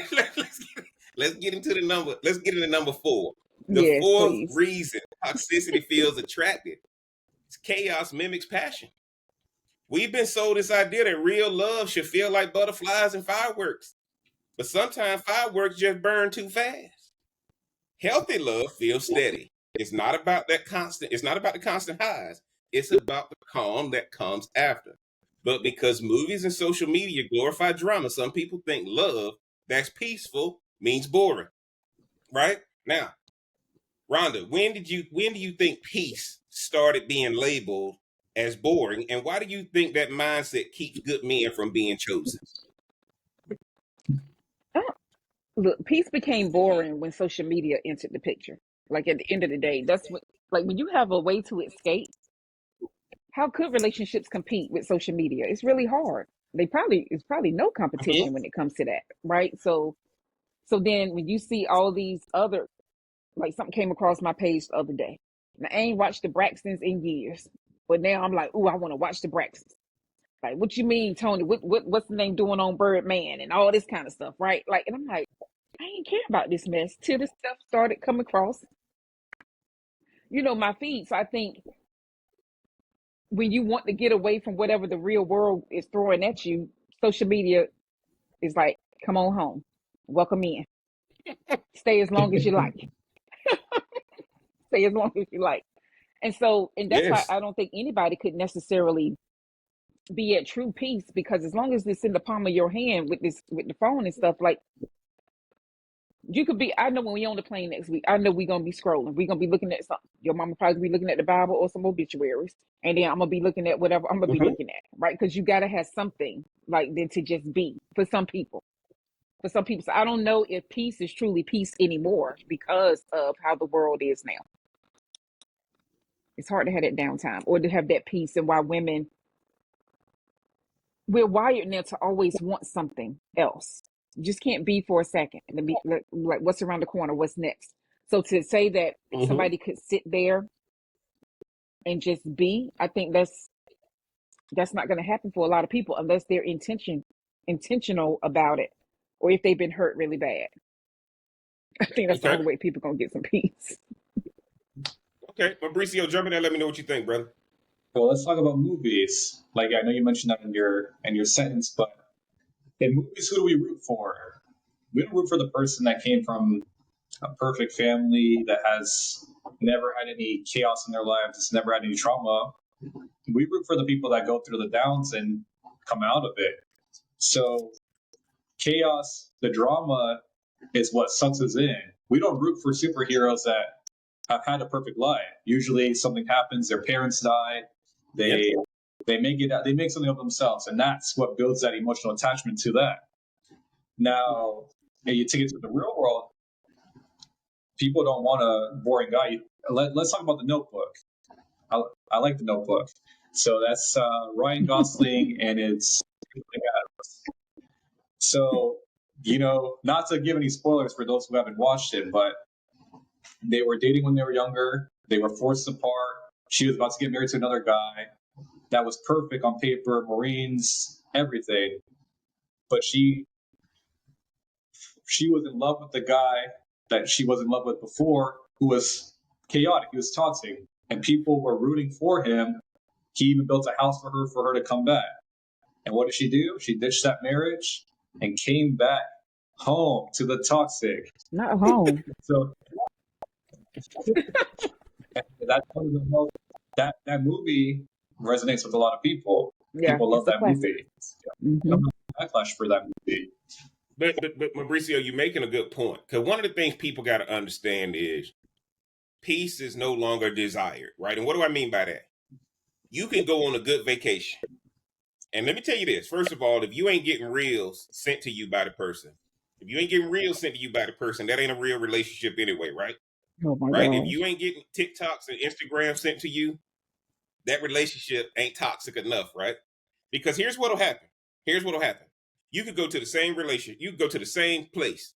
let's get into the number. Let's get into number 4. The Yes, fourth please. reason toxicity feels attractive is chaos mimics passion. We've been sold this idea that real love should feel like butterflies and fireworks, but sometimes fireworks just burn too fast. Healthy love feels steady. It's not about that constant. It's not about the constant highs. It's about the calm that comes after. But because movies and social media glorify drama, some people think love that's peaceful means boring. Right now, Rhonda, when do you think peace started being labeled as boring, and why do you think that mindset keeps good men from being chosen? Oh, look, peace became boring when social media entered the picture. Like at the end of the day, that's what, like when you have a way to escape, how could relationships compete with social media? It's really hard. It's probably no competition when it comes to that, right? So then when you see all these other, like something came across my page the other day. And I ain't watched the Braxtons in years. But now I'm like, ooh, I want to watch the Braxtons. Like, what you mean, Tony? What's the name doing on Birdman and all this kind of stuff, right? Like, and I'm like, I ain't care about this mess till this stuff started coming across, my feed. So I think when you want to get away from whatever the real world is throwing at you, social media is like, come on home, welcome in, stay as long as you like, stay as long as you like. And that's why Yes. I don't think anybody could necessarily be at true peace, because as long as it's in the palm of your hand with the phone and stuff, like you could be, I know when we on the plane next week, I know we're gonna be scrolling. We're gonna be looking at something. Your mama probably be looking at the Bible or some obituaries. And then I'm gonna be looking at whatever I'm gonna be Mhm. looking at, right? Because you gotta have something like then to just be for some people. For some people. So I don't know if peace is truly peace anymore because of how the world is now. It's hard to have that downtime or to have that peace, and why women, we're wired now to always want something else. You just can't be for a second and be like what's around the corner, what's next. So to say that Mhm. somebody could sit there and just be, I think that's not going to happen for a lot of people unless they're intentional about it, or if they've been hurt really bad. I think that's the Okay. only way people gonna get some peace. Okay. Mauricio, jump in there. Let me know what you think, brother. Well, let's talk about movies. Like I know you mentioned that in your sentence, but in movies, who do we root for? We don't root for the person that came from a perfect family that has never had any chaos in their lives, that's never had any trauma. We root for the people that go through the downs and come out of it. So chaos, the drama, is what sucks us in. We don't root for superheroes that have had a perfect life. Usually, something happens, their parents die, Yeah. they they make something of themselves, and that's what builds that emotional attachment to that. Now, and you take it to the real world, people don't want a boring guy. Let's talk about the Notebook. I like the Notebook. So that's Ryan Gosling, and it's so not to give any spoilers for those who haven't watched it, but they were dating when they were younger. They were forced apart. She was about to get married to another guy. That was perfect on paper, Marines, everything. But she was in love with the guy that she was in love with before, who was chaotic. He was toxic, and people were rooting for him. He even built a house for her to come back. And what did she do? She ditched that marriage and came back home to the toxic. Not home. So that's one of the most, that movie resonates with a lot of people. Yeah, People love it's a that classic. movie. Mm-hmm. I'm not backlash for that movie. But Mauricio, you're making a good point. Because one of the things people got to understand is peace is no longer desired, right? And what do I mean by that? You can go on a good vacation. And let me tell you this. First of all, if you ain't getting reels sent to you by the person, if you ain't getting reels sent to you by the person, that ain't a real relationship anyway, right? Oh my Right? If gosh. you ain't getting TikToks and Instagram sent to you, that relationship ain't toxic enough, right? Because here's what'll happen. Here's what'll happen. You could go to the same relationship, you could go to the same place,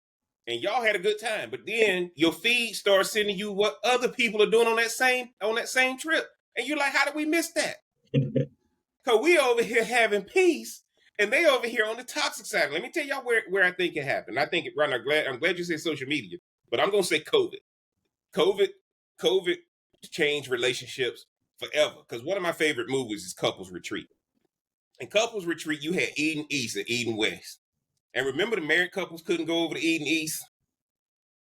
and y'all had a good time, but then your feed starts sending you what other people are doing on that same trip. And you're like, how did we miss that? Because we over here having peace, and they over here on the toxic side. Let me tell y'all where I think it happened. I think Ron, I'm glad you said social media, but I'm gonna say COVID. COVID, COVID changed relationships forever. Because one of my favorite movies is Couples Retreat. In Couples Retreat, you had Eden East and Eden West. And remember, the married couples couldn't go over to Eden East,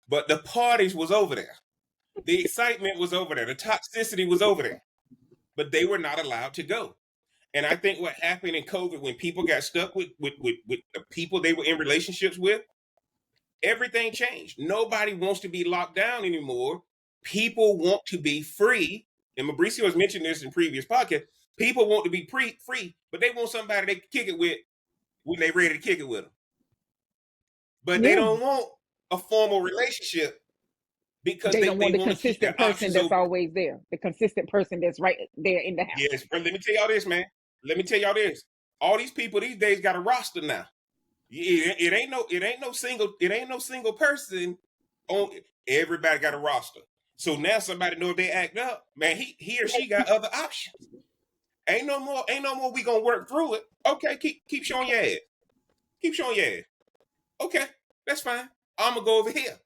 but the parties was over there. The excitement was over there. The toxicity was over there, but they were not allowed to go. And I think what happened in COVID, when people got stuck with the people they were in relationships with, everything changed. Nobody wants to be locked down anymore. People want to be free. And Mauricio has mentioned this in previous podcasts. People want to be free, but they want somebody they can kick it with when they're ready to kick it with them. But they don't want a formal relationship because they don't want the want to keep their consistent person options that's open. always there. The consistent person that's right there in the house. Yes, but let me tell y'all this, man. Let me tell y'all this. All these people these days got a roster now. It ain't no single person on. Everybody got a roster. So now somebody know if they act up, man, he or she got other options. Ain't no more we gonna work through it. Okay, keep showing your ass. Keep showing your ass. Okay, that's fine. I'm gonna go over here.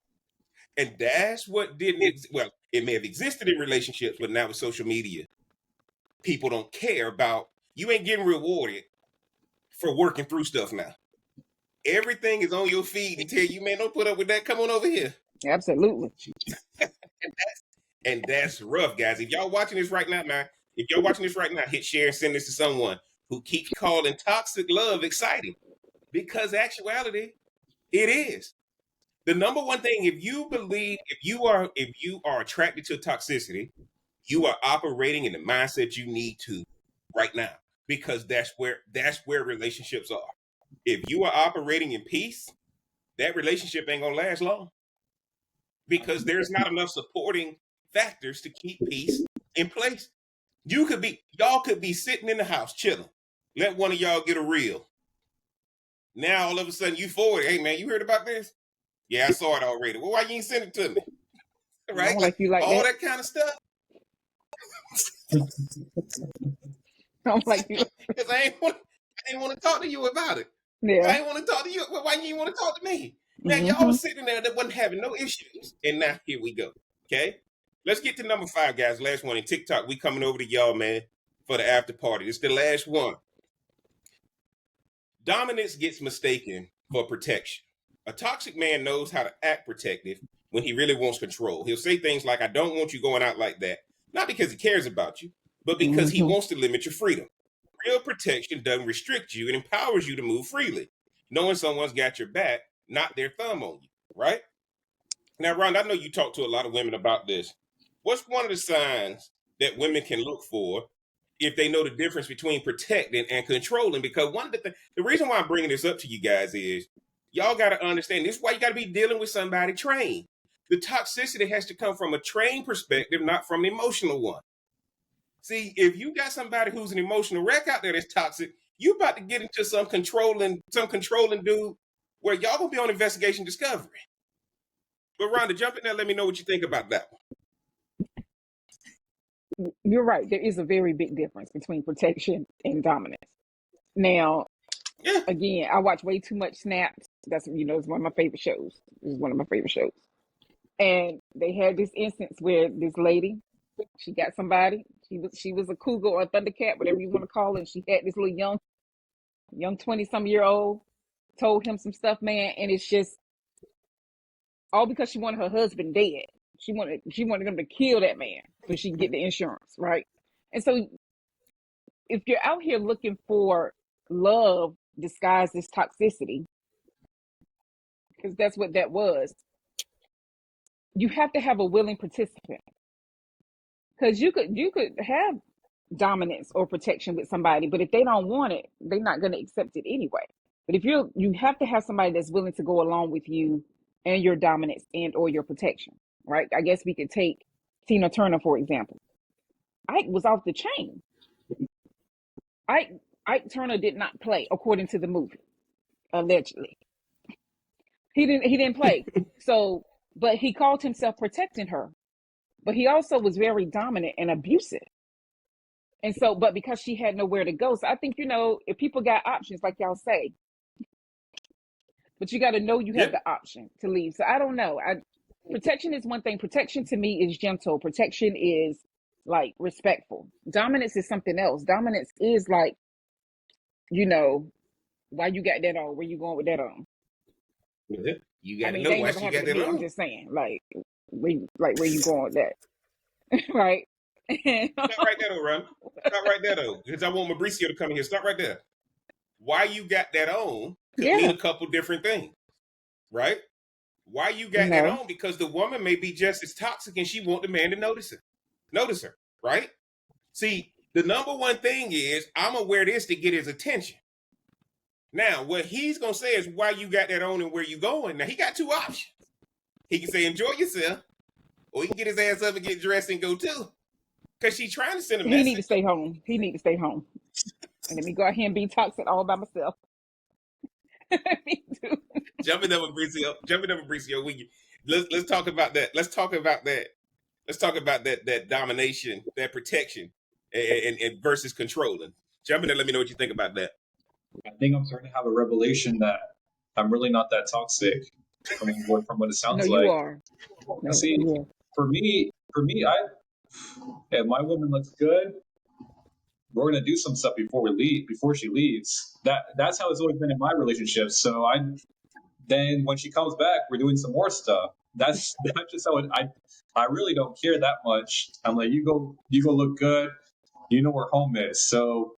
And that's what well, it may have existed in relationships, but now with social media, people don't care about, you ain't getting rewarded for working through stuff now. Everything is on your feed and tell you, man, don't put up with that. Come on over here. Absolutely. And that's rough, guys. If y'all watching this right now, hit share and send this to someone who keeps calling toxic love exciting. Because actuality, it is. The number one thing, if you are attracted to toxicity, you are operating in the mindset you need to right now. Because that's where relationships are. If you are operating in peace, that relationship ain't gonna last long. Because there's not enough supporting factors to keep peace in place. Y'all could be sitting in the house chilling. Let one of y'all get a reel. Now all of a sudden you forward, hey man, you heard about this? Yeah, I saw it already. Well, why you ain't send it to me? Right? I don't like you like all that. that kind of stuff. I don't like you. Because I ain't want to talk to you about it. Yeah. I ain't want to talk to you. Why you ain't want to talk to me? Now y'all was sitting there that wasn't having no issues. And now here we go. Okay? Let's get to number 5, guys. Last one in TikTok. We coming over to y'all, man, for the after party. It's the last one. Dominance gets mistaken for protection. A toxic man knows how to act protective when he really wants control. He'll say things like, I don't want you going out like that. Not because he cares about you, but because he wants to limit your freedom. Real protection doesn't restrict you. It empowers you to move freely, knowing someone's got your back, not their thumb on you, right? Now, Ron, I know you talk to a lot of women about this. What's one of the signs that women can look for if they know the difference between protecting and controlling? Because one of the reason why I'm bringing this up to you guys is y'all got to understand, this is why you got to be dealing with somebody trained. The toxicity has to come from a trained perspective, not from an emotional one. See, if you got somebody who's an emotional wreck out there that's toxic, you about to get into some controlling dude where y'all gonna be on investigation discovery. But Rhonda, jump in there, let me know what you think about that one. You're right. There is a very big difference between protection and dominance. Now, Yeah. again, I watch way too much Snaps. That's it's one of my favorite shows. It's one of my favorite shows. And they had this instance where this lady, she got somebody. She was a cougar or a thundercat, whatever you want to call it. And she had this little young 20-some-year-old, told him some stuff, man, and it's just all because she wanted her husband dead. She wanted him to kill that man so she can get the insurance, right? And so if you're out here looking for love disguised as toxicity, because that's what that was, you have to have a willing participant. Because you could have dominance or protection with somebody, but if they don't want it, they're not going to accept it anyway. But if you have to have somebody that's willing to go along with you and your dominance and or your protection, right? I guess we could take Tina Turner, for example. Ike was off the chain. Ike Turner did not play according to the movie, allegedly. He didn't play. So, but he called himself protecting her. But he also was very dominant and abusive. And so, but because she had nowhere to go, so I think, if people got options, like y'all say, but you got to know you have Yeah. the option to leave. So I don't know. Protection is one thing. Protection to me is gentle. Protection is like respectful. Dominance is something else. Dominance is like, why you got that on? Where you going with that on? Yeah. You I got to mean, know they ain't why never she happened got to that me. I'm on. just saying, like where you going with that, right? Stop right there, though, Ron. Stop right there, though, because I want Mauricio to come in here. Stop right there. Why you got that on could mean Yeah. a couple different things, right? Why you got that No. on? Because the woman may be just as toxic and she want the man to notice her, right? See, the number one thing is I'm gonna wear this to get his attention. Now, what he's gonna say is why you got that on and where you going. Now he got two options. He can say enjoy yourself, or he can get his ass up and get dressed and go too. Cause she's trying to send a He need to message. stay home. He need to stay home. And let me go out here and be toxic all by myself. Me too. Jumping up Mauricio. Let's talk about that. Let's talk about that. Let's talk about that domination, that protection, and versus controlling. Jump in there. Let me know what you think about that. I think I'm starting to have a revelation that I'm really not that toxic from what it No, sounds you like. are. No, See, you are. for me, if my woman looks good, we're gonna do some stuff before she leaves. That's how it's always been in my relationship. So then when she comes back, we're doing some more stuff. That's just how I really don't care that much. I'm like, you go look good. You know where home is. So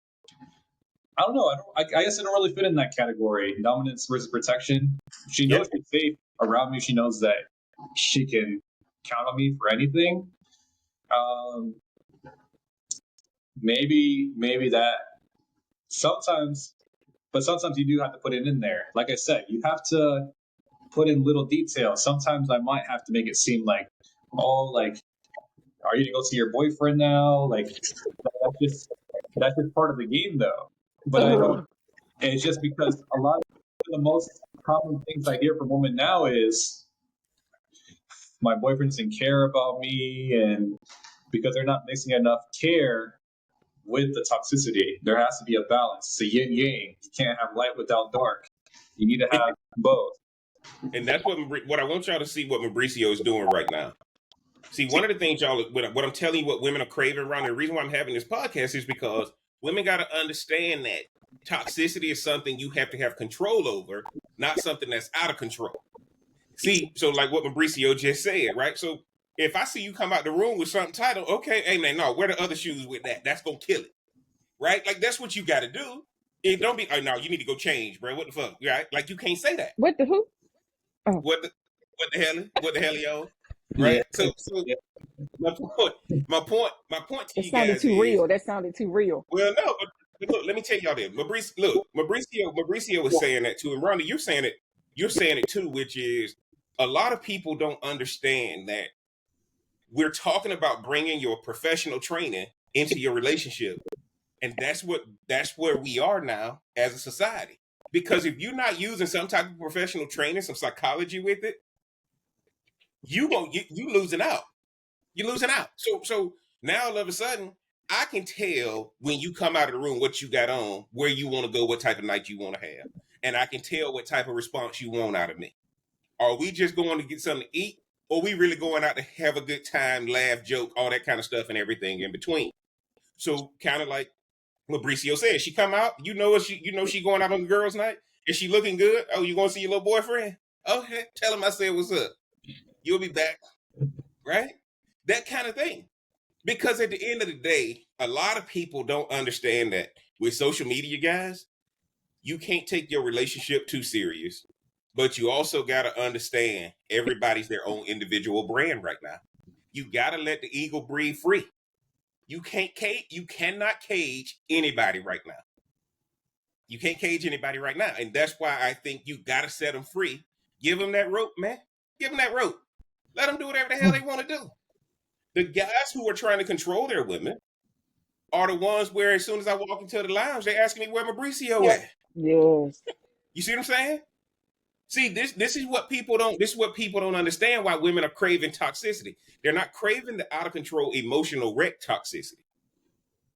I don't know. I guess I don't really fit in that category. Dominance versus protection. She Yeah, knows she's safe around me. She knows that she can count on me for anything. Um, maybe that sometimes, but sometimes you do have to put it in there. Like I said, you have to put in little details. Sometimes I might have to make it seem like, oh, like, are you gonna go see your boyfriend now? Like, that's just part of the game, though. But I don't. And it's just because a lot of the most common things I hear from women now is my boyfriend doesn't care about me, and because they're not mixing enough care with the toxicity. There has to be a balance. It's a yin yang. You can't have light without dark. You need to have both. and that's what I want y'all to see. What Mauricio is doing right now. See, one of the things y'all, what I'm telling you, what women are craving around. And the reason why I'm having this podcast is because women got to understand that toxicity is something you have to have control over, not something that's out of control. See, so like what Mauricio just said, right? So if I see you come out the room with something titled, okay, hey man, no, wear the other shoes with that. That's gonna kill it, right? Like that's what you got to do. It don't be, oh no, you need to go change, bro. What the fuck, right? Like you can't say that. What the who? Oh, What the what the hell, y'all? Yeah. Right? So Yeah. my point, my point to it you sounded guys too is, real. That sounded too real. well, no, but look, let me tell y'all this. Mauricio was saying that too, and Rhonda, you're saying it too, which is a lot of people don't understand that we're talking about bringing your professional training into your relationship, and that's where we are now as a society. Because if you're not using some type of professional training, some psychology with it, you losing out. You're losing out. So now all of a sudden, I can tell when you come out of the room what you got on, where you want to go, what type of night you want to have. And I can tell what type of response you want out of me. Are we just going to get something to eat? Or are we really going out to have a good time, laugh, joke, all that kind of stuff and everything in between? So kind of like Mauricio said, she come out, she going out on the girls' night. Is she looking good? Oh, you going to see your little boyfriend? Okay, tell him I said what's up. You'll be back, right? That kind of thing. Because at the end of the day, a lot of people don't understand that with social media, guys, you can't take your relationship too serious. But you also got to understand everybody's their own individual brand right now. You got to let the eagle breathe free. You cannot cage anybody right now. You can't cage anybody right now. And that's why I think you got to set them free. Give them that rope, man. Give them that rope. Let them do whatever the hell they want to do. The guys who are trying to control their women are the ones where as soon as I walk into the lounge, they ask me where Mauricio at. Yes. You see what I'm saying? See, this is what people don't understand why women are craving toxicity. They're not craving the out of control emotional wreck toxicity.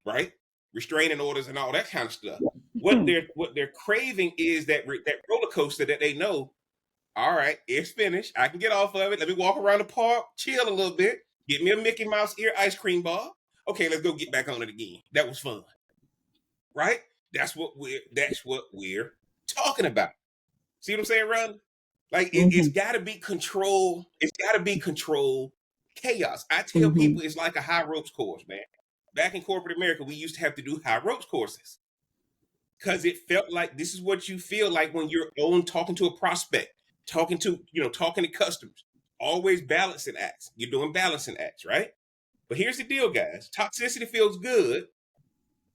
Right? restraining orders and all that kind of stuff. What they're craving is that roller coaster that they know. All right, it's finished. I can get off of it. Let me walk around the park, chill a little bit, get me a Mickey Mouse ear ice cream bar. Okay, let's go get back on it again. That was fun, right? That's what we're talking about. See what I'm saying, Ron? Like it's got to be control. It's got to be control chaos. I tell people it's like a high ropes course, man. Back in corporate America, we used to have to do high ropes courses because it felt like this is what you feel like when you're on talking to a prospect, talking to customers. Always balancing acts. You're doing balancing acts, right? But here's the deal, guys. Toxicity feels good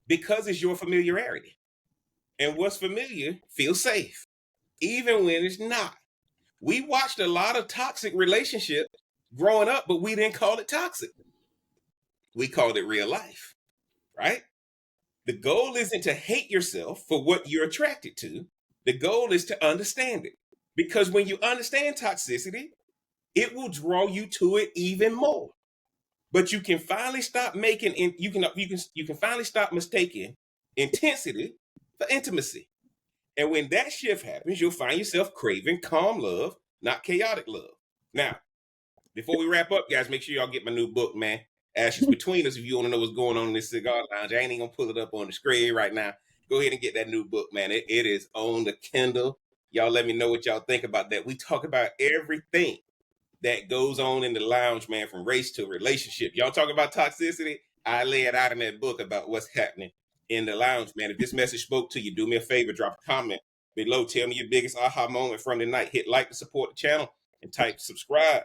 because it's your familiarity. And what's familiar feels safe, even when it's not. We watched a lot of toxic relationships growing up, but we didn't call it toxic. We called it real life, right? The goal isn't to hate yourself for what you're attracted to. The goal is to understand it. Because when you understand toxicity, it will draw you to it even more. But you can finally stop finally stop mistaking intensity for intimacy. And when that shift happens, you'll find yourself craving calm love, not chaotic love. Now, before we wrap up, guys, make sure y'all get my new book, man. Ashes Between Us. If you want to know what's going on in this cigar lounge, I ain't even gonna pull it up on the screen right now. Go ahead and get that new book, man. It is on the Kindle. Y'all let me know what y'all think about that. We talk about everything that goes on in the lounge, man, from race to relationship. Y'all talk about toxicity. I lay it out in that book about what's happening in the lounge, man. If this message spoke to you, do me a favor, drop a comment below. Tell me your biggest aha moment from the night. Hit like to support the channel and type subscribe.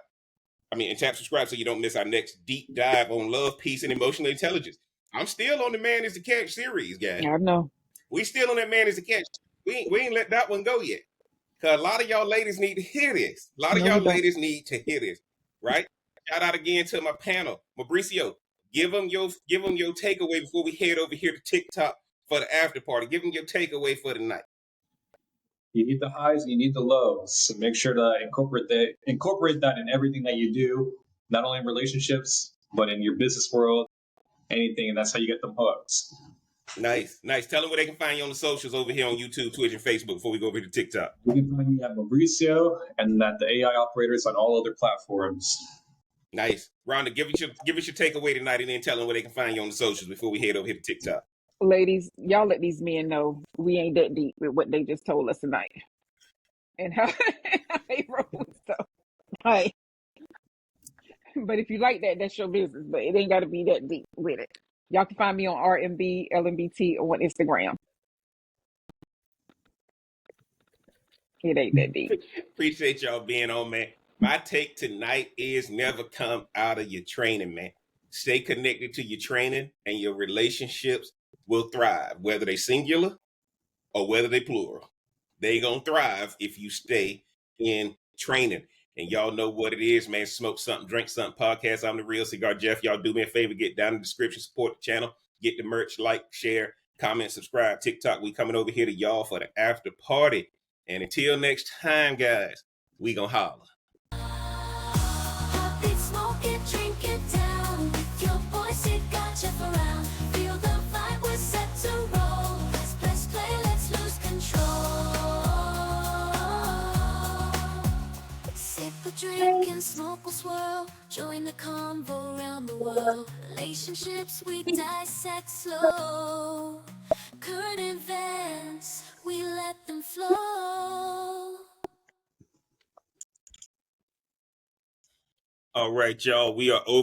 And tap subscribe so you don't miss our next deep dive on love, peace, and emotional intelligence. I'm still on the Man is the Catch series, guys. I know. We still on that Man is the Catch. We ain't let that one go yet. Because a lot of y'all ladies need to hear this. A lot of y'all ladies need to hear this, right? Shout out again to my panel. Mauricio, give them your takeaway before we head over here to TikTok for the after party. Give them your takeaway for the night. You need the highs, you need the lows. So make sure to incorporate that in everything that you do, not only in relationships, but in your business world, anything, and that's how you get them hooks. Nice. Tell them where they can find you on the socials over here on YouTube, Twitch, and Facebook before we go over to TikTok. You can find me at Mauricio and at the AI operators on all other platforms. Nice. Rhonda, give us your takeaway tonight and then tell them where they can find you on the socials before we head over here to TikTok. Ladies, y'all let these men know we ain't that deep with what they just told us tonight. And how they roll stuff. Right. But if you like that, that's your business. But it ain't got to be that deep with it. Y'all can find me on RMB, LMBT on Instagram. It ain't that deep. Appreciate y'all being on, man. My take tonight is never come out of your training, man. Stay connected to your training and your relationships will thrive, whether they singular or whether they plural. They gonna thrive if you stay in training. And y'all know what it is, man. Smoke something, drink something podcast. I'm the Real Cigar Jeff. Y'all do me a favor, get down in the description, support the channel, get the merch, like, share, comment, subscribe. TikTok, we coming over here to y'all for the after party. And until next time, guys, we gonna holler. Heartbeat, smoke it, drink it down. With your voice, it got Jeff around. Feel the vibe, we're set to roll. Press play, let's lose control. Sip a drink and smoke will swirl. Join the convo around the world. Relationships we dissect slow. Current events, we let them flow. All right, y'all, we are over.